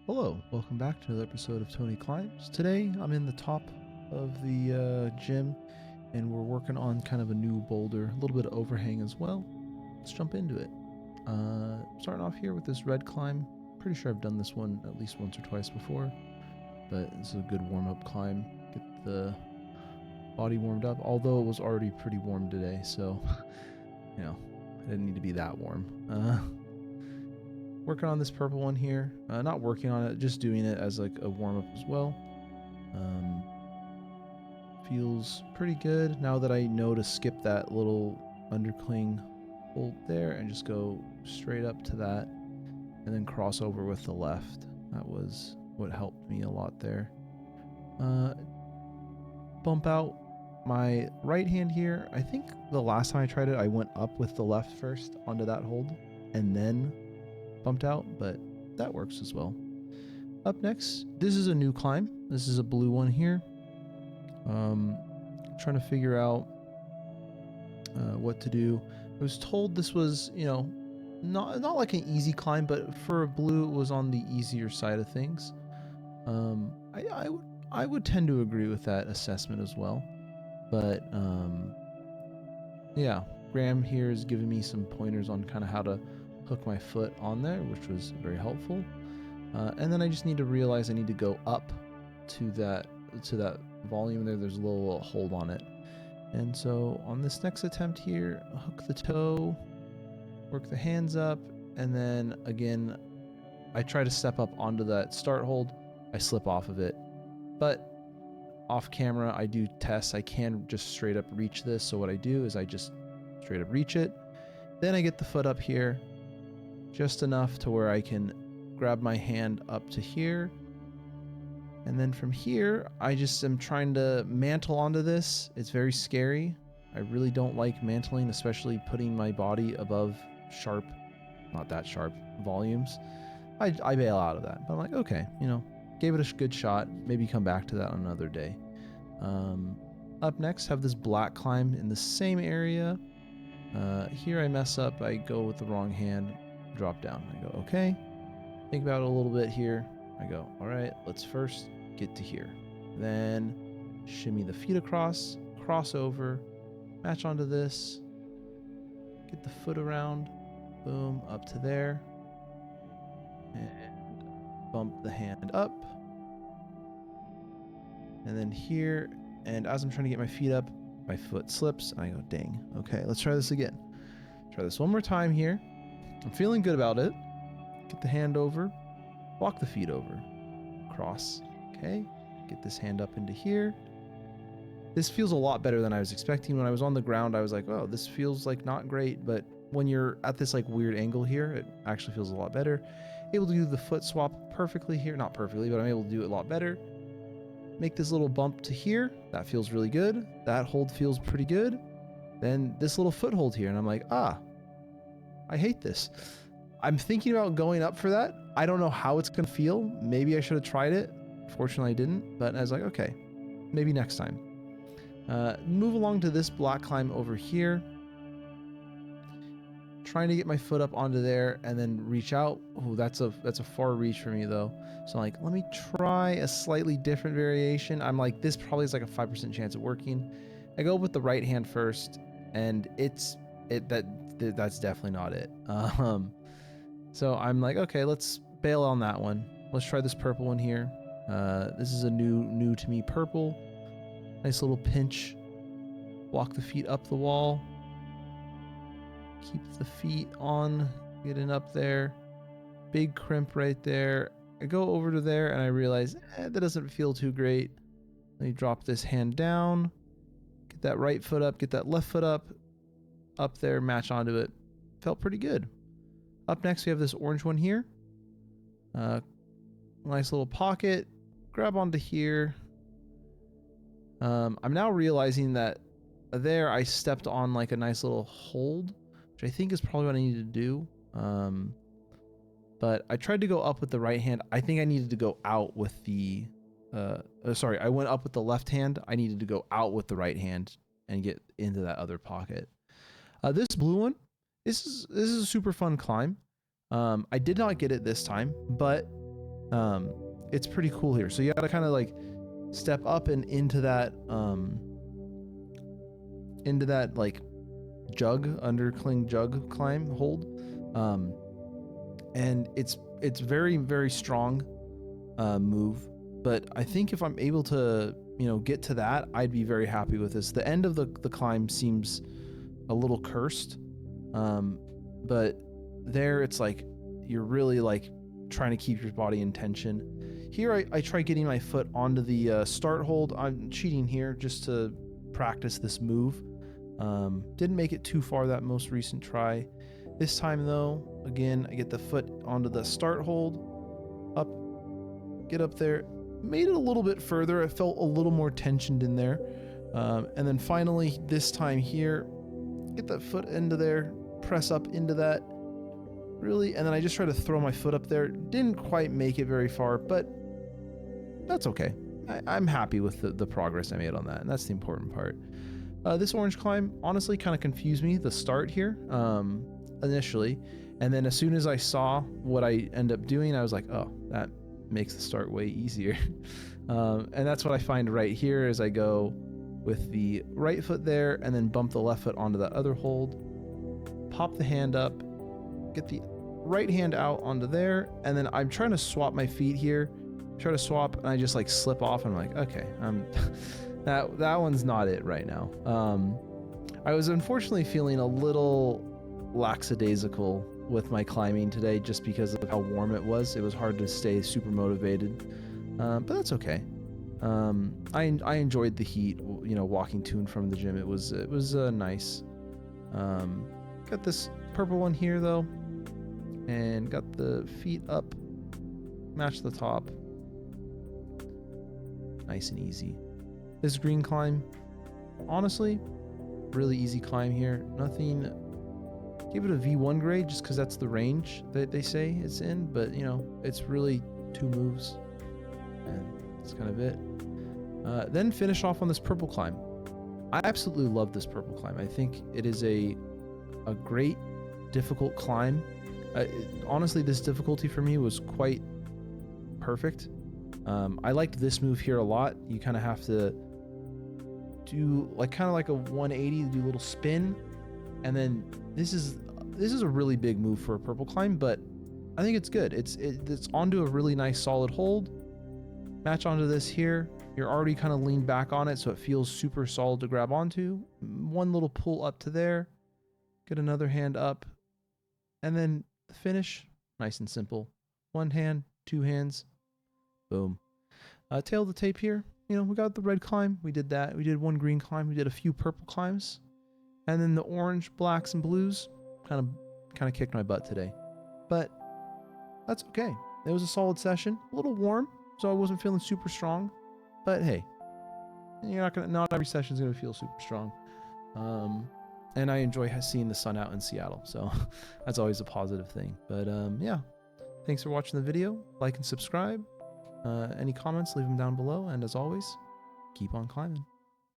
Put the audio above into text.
Hello, welcome back to another episode of Tony Climbs. Today I'm in the top of the gym and we're working on kind of a new boulder, a little bit of overhang as well. Let's jump into it. Starting off here with this red climb. Pretty sure I've done this one at least once or twice before, but this is a good warm-up climb. Get the body warmed up, although it was already pretty warm today, so you know, I didn't need to be that warm. Working on this purple one here. Not working on it, just doing it as like a warm-up as well. Feels pretty good now that I know to skip that little undercling hold there and just go straight up to that and then cross over with the left. That was what helped me a lot there. Bump out my right hand here. I think the last time I tried it, I went up with the left first onto that hold and then bumped out, but that works as well. Up next, this is a new climb. This is a blue one here. Trying to figure out what to do. I was told this was, you know, not like an easy climb, but for a blue, it was on the easier side of things. I would tend to agree with that assessment as well. But yeah, Graham here is giving me some pointers on kind of how to hook my foot on there, which was very helpful. And then I just need to realize I need to go up to that volume there. There's a little hold on it. And so on this next attempt here, hook the toe, work the hands up, and then again, I try to step up onto that start hold. I slip off of it. But off camera, I do tests. I can just straight up reach this. So what I do is I just straight up reach it. Then I get the foot up here, just enough to where I can grab my hand up to here. And then from here, I just am trying to mantle onto this. It's very scary. I really don't like mantling, especially putting my body above sharp, not that sharp, volumes. I bail out of that. But I'm like, okay, you know, gave it a good shot. Maybe come back to that on another day. Up next, have this black climb in the same area. Here I mess up. I go with the wrong hand. Drop down. I go, okay. Think about it a little bit here. I go, all right, let's first get to here. Then shimmy the feet across, cross over, match onto this, get the foot around, boom, up to there, and bump the hand up. And then here, and as I'm trying to get my feet up, my foot slips, and I go, dang. Okay, let's try this again. Try this one more time here. I'm feeling good about it. Get the hand over, walk the feet over, cross, okay, get this hand up into here. This feels a lot better than I was expecting. When I was on the ground, I was like, oh, this feels like not great, but when you're at this like weird angle here, it actually feels a lot better. Able to do the foot swap perfectly here, not perfectly, but I'm able to do it a lot better. Make this little bump to here, that feels really good. That hold feels pretty good. Then this little foothold here, and I'm like, I hate this. I'm thinking about going up for that. I don't know how it's going to feel. Maybe I should have tried it. Fortunately, I didn't. But I was like, okay, maybe next time. Move along to this black climb over here. Trying to get my foot up onto there and then reach out. Oh, that's a far reach for me though. So I'm like, let me try a slightly different variation. I'm like, this probably is like a 5% chance of working. I go with the right hand first, and that's definitely not it. So I'm like, okay, let's bail on that one. Let's try this purple one here. This is a new to me purple. Nice little pinch. Walk the feet up the wall. Keep the feet on, getting up there. Big crimp right there. I go over to there and I realize, that doesn't feel too great. Let me drop this hand down. Get that right foot up, get that left foot up there, match onto it. Felt pretty good. Up next, we have this orange one here. Nice little pocket. Grab onto here. I'm now realizing that there I stepped on like a nice little hold, which I think is probably what I needed to do. But I tried to go up with the right hand. I think I needed to go out with the... I went up with the left hand. I needed to go out with the right hand and get into that other pocket. This blue one, this is a super fun climb. I did not get it this time, but It's pretty cool here. So you gotta kind of like step up and into that like undercling jug climb hold. And it's very, very strong move, but I think if I'm able to, you know, get to that, I'd be very happy with this. The end of the climb seems a little cursed, but there it's like you're really like trying to keep your body in tension. Here I try getting my foot onto the start hold. I'm cheating here just to practice this move. Didn't make it too far that most recent try. This time though, again, I get the foot onto the start hold, up, get up there, made it a little bit further. I felt a little more tensioned in there. And then finally, this time here, get that foot into there, press up into that, really, and then I just try to throw my foot up there. Didn't quite make it very far, but that's okay. I'm happy with the progress I made on that, and that's the important part. This orange climb honestly kind of confused me, the start here, initially, and then as soon as I saw what I end up doing, I was like, oh, that makes the start way easier. And that's what I find right here as I go with the right foot there and then bump the left foot onto the other hold, pop the hand up, get the right hand out onto there, and then I'm trying to swap my feet here, try to swap, and I just like slip off, and I'm like, okay, that one's not it right now. I was unfortunately feeling a little lackadaisical with my climbing today just because of how warm it was. It was hard to stay super motivated, but that's okay. I enjoyed the heat, you know, walking to and from the gym. It was nice. Got this purple one here though, and got the feet up, match the top, nice and easy. This green climb, honestly, really easy climb here. Nothing. Give it a V1 grade just because that's the range that they say it's in, but you know, it's really 2 moves, and that's kind of it. Then finish off on this purple climb. I absolutely love this purple climb. I think it is a great difficult climb. Honestly, this difficulty for me was quite perfect. I liked this move here a lot. You kind of have to do like kind of like a 180, do a little spin, and then this is a really big move for a purple climb, but I think it's good. It's onto a really nice solid hold. Match onto this here. You're already kind of leaned back on it, so it feels super solid to grab onto. One little pull up to there. Get another hand up, and then the finish, nice and simple. 1 hand, 2 hands, boom. Tail of the tape here. You know, we got the red climb. We did that. We did 1 green climb. We did a few purple climbs. And then the orange, blacks, and blues kind of kicked my butt today. But that's okay. It was a solid session. A little warm, so I wasn't feeling super strong. But hey, not every session's gonna feel super strong. And I enjoy seeing the sun out in Seattle, so that's always a positive thing. But yeah, thanks for watching the video. Like and subscribe. Any comments, leave them down below. And as always, keep on climbing.